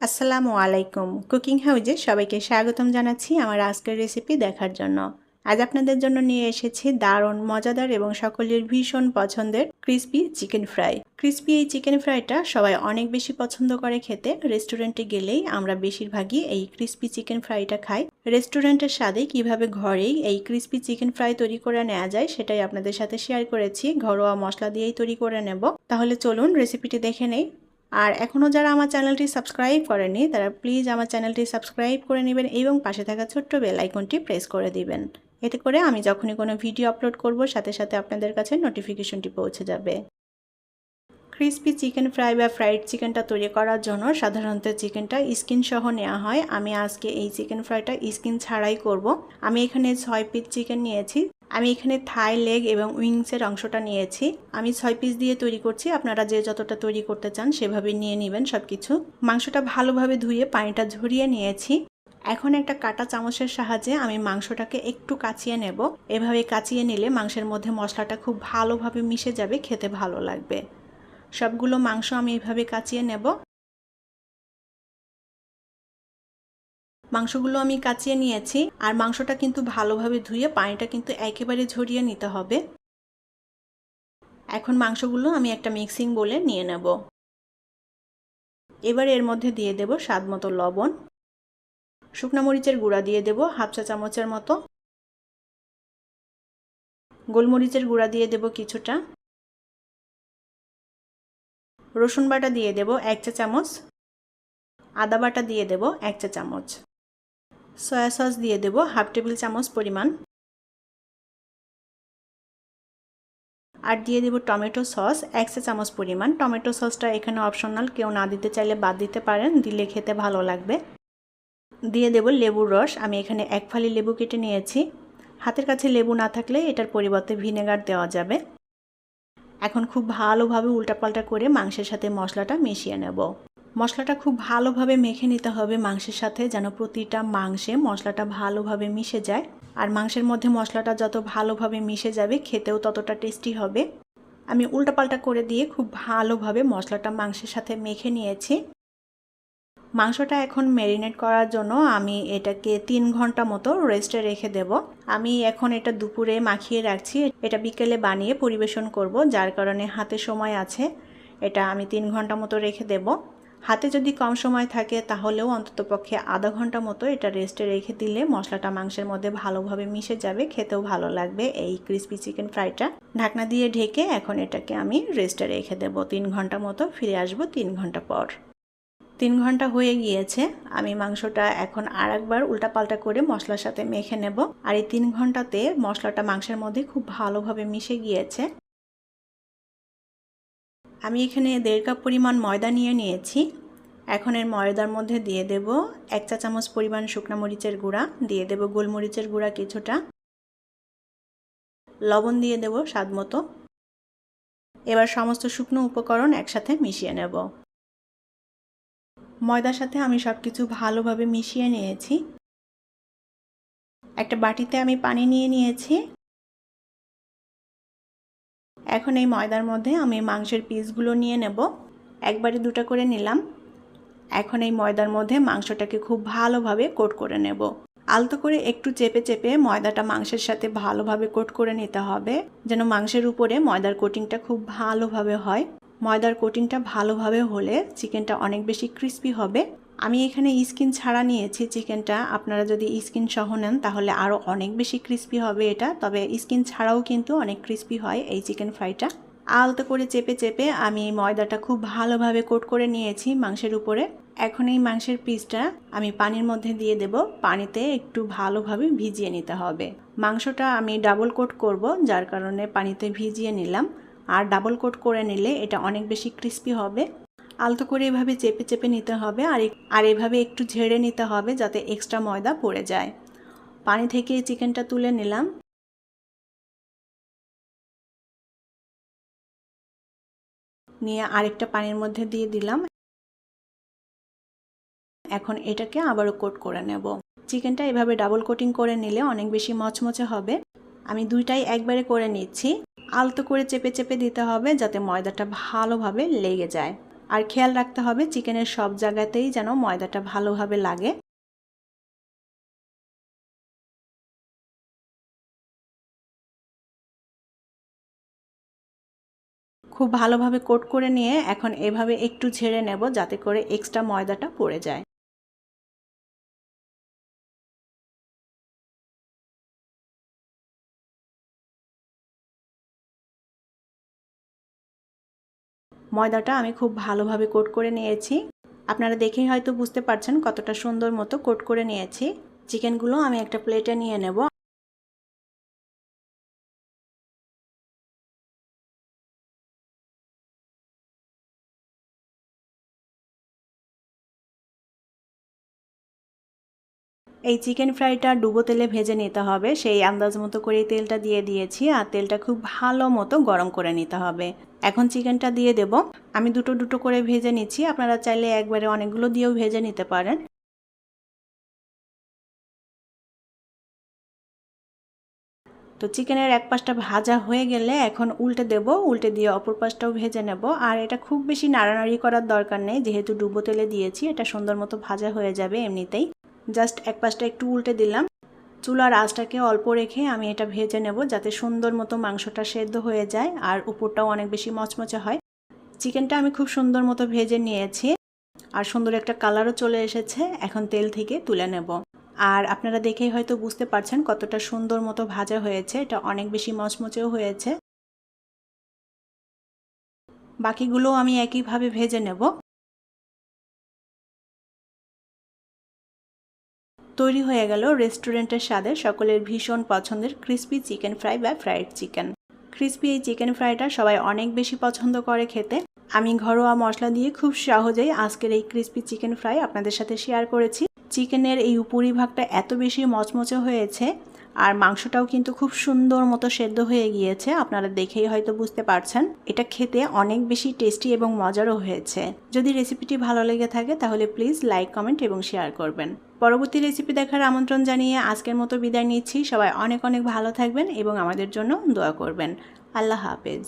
আসসালামু আলাইকুম। কুকিং হাউজে সবাইকে স্বাগতম জানাচ্ছি আমার আজকের রেসিপি দেখার জন্য। আজ আপনাদের জন্য নিয়ে এসেছি দারুণ মজাদার এবং সকলের ভীষণ পছন্দের ক্রিসপি চিকেন ফ্রাই। ক্রিসপি এই চিকেন ফ্রাইটা সবাই অনেক বেশি পছন্দ করে খেতে। রেস্টুরেন্টে গেলেই আমরা বেশিরভাগই এই ক্রিসপি চিকেন ফ্রাইটা খাই। রেস্টুরেন্টের স্বাদে কিভাবে ঘরেই এই ক্রিসপি চিকেন ফ্রাই তৈরি করে নেওয়া যায় সেটাই আপনাদের সাথে শেয়ার করেছি। ঘরোয়া মশলা দিয়েই তৈরি করে নেব। তাহলে চলুন রেসিপিটি দেখে নেই। আর এখনও যারা আমার চ্যানেলটি সাবস্ক্রাইব করেনি তারা প্লিজ আমার চ্যানেলটি সাবস্ক্রাইব করে নেবেন এবং পাশে থাকা ছোট্ট বেল আইকনটি প্রেস করে দিবেন। এতে করে আমি যখনই কোনো ভিডিও আপলোড করব সাথে সাথে আপনাদের কাছে নোটিফিকেশনটি পৌঁছে যাবে। ক্রিসপি চিকেন ফ্রাই বা ফ্রাইড চিকেনটা তৈরি করার জন্য সাধারণত চিকেনটা স্কিন সহ নেওয়া হয়। আমি আজকে এই চিকেন ফ্রাইটা স্কিন ছাড়াই করব। আমি এখানে 6 পিস চিকেন নিয়েছি। আমি এখানে থাই লেগ এবং উইংসের অংশটা নিয়েছি। আমি 6 পিস দিয়ে তৈরি করছি, আপনারা যে যতটা তৈরি করতে চান সেভাবে নিয়ে নেবেন সব কিছু। মাংসটা ভালোভাবে ধুয়ে পানিটা ঝরিয়ে নিয়েছি। এখন একটা কাঁটা চামচের সাহায্যে আমি মাংসটাকে একটু কাচিয়ে নেব। এভাবে কাচিয়ে নিলে মাংসের মধ্যে মশলাটা খুব ভালোভাবে মিশে যাবে, খেতে ভালো লাগবে। সবগুলো মাংস আমি এইভাবে কাচিয়ে নেব। মাংসগুলো আমি কাচিয়ে নিয়েছি আর মাংসটা কিন্তু ভালোভাবে ধুয়ে পানিটা কিন্তু একেবারে ঝরিয়ে নিতে হবে। এখন মাংসগুলো আমি একটা মিক্সিং বোলে নিয়ে নেব। এবার এর মধ্যে দিয়ে দেব স্বাদমতো লবণ, শুকনো মরিচের গুঁড়া দিয়ে দেব হাফ চা চামচের মতো, গোলমরিচের গুঁড়া দিয়ে দেব কিছুটা, রসুন বাটা দিয়ে দেব 1 চা চামচ, আদা বাটা দিয়ে দেব 1 চা চামচ, সয়া সস দিয়ে দেব হাফ টেবিল চামচ পরিমাণ, আর দিয়ে দেব টমেটো সস 1 চা চামচ পরিমাণ। টমেটো সসটা এখানে অপশনাল, কেউ না দিতে চাইলে বাদ দিতে পারেন, দিলে খেতে ভালো লাগবে। দিয়ে দেব লেবুর রস। আমি এখানে 1 ফালি লেবু কেটে নিয়েছি। হাতের কাছে লেবু না থাকলে এটার পরিবর্তে ভিনেগার দেওয়া যাবে। এখন খুব ভালোভাবে উল্টাপাল্টা করে মাংসের সাথে মশলাটা মিশিয়ে নেব। মশলাটা খুব ভালোভাবে মেখে নিতে হবে মাংসের সাথে, যেন প্রতিটা মাংসে মশলাটা ভালোভাবে মিশে যায়। আর মাংসের মধ্যে মশলাটা যত ভালোভাবে মিশে যাবে খেতেও ততটা টেস্টি হবে। আমি উল্টাপাল্টা করে দিয়ে খুব ভালোভাবে মশলাটা মাংসের সাথে মেখে নিয়েছি। মাংসটা এখন ম্যারিনেট করার জন্য আমি এটাকে 3 ঘন্টা মতো রেস্টে রেখে দেব। আমি এখন এটা দুপুরে মাখিয়ে রাখছি, এটা বিকেলে বানিয়ে পরিবেশন করব, যার কারণে হাতে সময় আছে। এটা আমি 3 ঘন্টা মতো রেখে দেব। হাতে যদি কম সময় থাকে তাহলেও অন্ততপক্ষে আধা ঘন্টা মতো এটা রেস্টে রেখে দিলে মশলাটা মাংসের মধ্যে ভালোভাবে মিশে যাবে, খেতেও ভালো লাগবে এই ক্রিসপি চিকেন ফ্রাইটা। ঢাকনা দিয়ে ঢেকে এখন এটাকে আমি রেস্টে রেখে দেব 3 ঘন্টা মতো। ফিরে আসবো 3 ঘন্টা পর। 3 ঘন্টা হয়ে গিয়েছে। আমি মাংসটা এখন আরেকবার উল্টাপাল্টা করে মশলার সাথে মেখে নেব। আর এই 3 ঘন্টাতে মশলাটা মাংসের মধ্যে খুব ভালোভাবে মিশে গিয়েছে। আমি এখানে 1.5 কাপ পরিমাণ ময়দা নিয়ে নিয়েছি। এখন এর ময়দার মধ্যে দিয়ে দেব 1 চা চামচ পরিমাণ শুকনো মরিচের গুঁড়া, দিয়ে দেব গোলমরিচের গুঁড়া কিছুটা, লবণ দিয়ে দেব স্বাদ মতো। এবার সমস্ত শুকনো উপকরণ একসাথে মিশিয়ে নেব। ময়দার সাথে আমি সব কিছু ভালোভাবে মিশিয়ে নিয়েছি। একটা বাটিতে আমি পানি নিয়ে নিয়েছি। এখন এই ময়দার মধ্যে আমি মাংসের পিসগুলো নিয়ে নেব। একবারে 2টা করে নিলাম। এখন এই ময়দার মধ্যে মাংসটাকে খুব ভালোভাবে কোট করে নেব। আলতো করে একটু চেপে চেপে ময়দাটা মাংসের সাথে ভালোভাবে কোট করে নিতে হবে, যেন মাংসের উপরে ময়দার কোটিংটা খুব ভালোভাবে হয়। ময়দার কোটিংটা ভালোভাবে হলে চিকেনটা অনেক বেশি ক্রিস্পি হবে। আমি এখানে স্কিন ছাড়া নিয়েছি চিকেনটা, আপনারা যদি স্কিন সহ নেন তাহলে আরও অনেক বেশি ক্রিস্পি হবে এটা, তবে স্কিন ছাড়াও কিন্তু অনেক ক্রিস্পি হয় এই চিকেন ফ্রাইটা। আলতো করে চেপে চেপে আমি ময়দাটা খুব ভালোভাবে কোট করে নিয়েছি মাংসের উপরে। এখন এই মাংসের পিসটা আমি পানির মধ্যে দিয়ে দেব। পানিতে একটু ভালোভাবে ভিজিয়ে নিতে হবে। মাংসটা আমি ডাবল কোট করব, যার কারণে পানিতে ভিজিয়ে নিলাম। আর ডাবল কোট করে নিলে এটা অনেক বেশি ক্রিস্পি হবে। আলতো করে এভাবে চেপে চেপে নিতে হবে আর এভাবে একটু ঝেড়ে নিতে হবে যাতে এক্সট্রা ময়দা পড়ে যায়। পানি থেকে চিকেনটা তুলে নিলাম। নিয়ে আরেকটা পানির মধ্যে দিয়ে দিলাম। এখন এটাকে আবারও কোট করে নেব। চিকেনটা এভাবে ডাবল কোটিং করে নিলে অনেক বেশি মচমচে হবে। আমি দুইটাই একবারে করে নিচ্ছি। আলতো করে চেপে চেপে দিতে হবে যাতে ময়দাটা ভালোভাবে লেগে যায়। আর খেয়াল রাখতে হবে চিকেনের সব জায়গাতেই যেন ময়দাটা ভালোভাবে লাগে। খুব ভালোভাবে কোট করে নিয়ে এখন এভাবে একটু ঝেড়ে নেব যাতে করে এক্সট্রা ময়দাটা পড়ে যায়। ময়দাটা আমি খুব ভালোভাবে কোট করে নিয়েছি। আপনারা দেখেই হয়তো বুঝতে পারছেন কতটা সুন্দর মতো কোট করে নিয়েছি। চিকেনগুলো আমি একটা প্লেটে নিয়ে নেব। এই চিকেন ফ্রাইটা ডুবো তেলে ভেজে নিতে হবে, সেই আন্দাজ মতো করে তেলটা দিয়ে দিয়েছি আর তেলটা খুব ভালো মতো গরম করে নিতে হবে। এখন চিকেনটা দিয়ে দেব। আমি দুটো দুটো করে ভেজে নিচ্ছি, আপনারা চাইলে একবারে অনেকগুলো দিয়েও ভেজে নিতে পারেন। তো চিকেনের এক পাশটা ভাজা হয়ে গেলে এখন উল্টে দেব, উল্টে দিয়ে অপর পাশটাও ভেজে নেব। আর এটা খুব বেশি নাড়ানাড়ি করার দরকার নেই, যেহেতু ডুবো তেলে দিয়েছি এটা সুন্দর মতো ভাজা হয়ে যাবে এমনিতেই। জাস্ট এক পাশটা একটু উল্টে দিলাম। চুলার আঁচটাকে অল্প রেখে আমি এটা ভেজে নেব যাতে সুন্দর মতো মাংসটা সেদ্ধ হয়ে যায় আর উপরটাও অনেক বেশি মচমচে হয়। চিকেনটা আমি খুব সুন্দর মতো ভেজে নিয়েছি আর সুন্দর একটা কালারও চলে এসেছে। এখন তেল থেকে তুলে নেব। আর আপনারা দেখেই হয়তো বুঝতে পারছেন কতটা সুন্দর মতো ভাজা হয়েছে, এটা অনেক বেশি মচমচেও হয়েছে। বাকিগুলো আমি একইভাবে ভেজে নেব। তৈরি হয়ে গেল রেস্টুরেন্টের স্বাদে সকলের ভীষণ পছন্দের ক্রিস্পি চিকেন ফ্রাই বা ফ্রাইড চিকেন। ক্রিস্পি এই চিকেন ফ্রাইটা সবাই অনেক বেশি পছন্দ করে খেতে। আমি ঘরোয়া মশলা দিয়ে খুব সহজেই আজকের এই ক্রিস্পি চিকেন ফ্রাই আপনাদের সাথে শেয়ার করেছি। চিকেনের এই উপরিভাগটা এত বেশি মচমচে হয়েছে আর মাংসটাও কিন্তু খুব সুন্দর মতো সেদ্ধ হয়ে গিয়েছে, আপনারা দেখেই হয়তো বুঝতে পারছেন। এটা খেতে অনেক বেশি টেস্টি এবং মজারও হয়েছে। যদি রেসিপিটি ভালো লেগে থাকে তাহলে প্লিজ লাইক, কমেন্ট এবং শেয়ার করবেন। পরবর্তী রেসিপি দেখার আমন্ত্রণ জানিয়ে আজকের মতো বিদায় নিচ্ছি। সবাই অনেক অনেক ভালো থাকবেন এবং আমাদের জন্য দোয়া করবেন। আল্লাহ হাফেজ।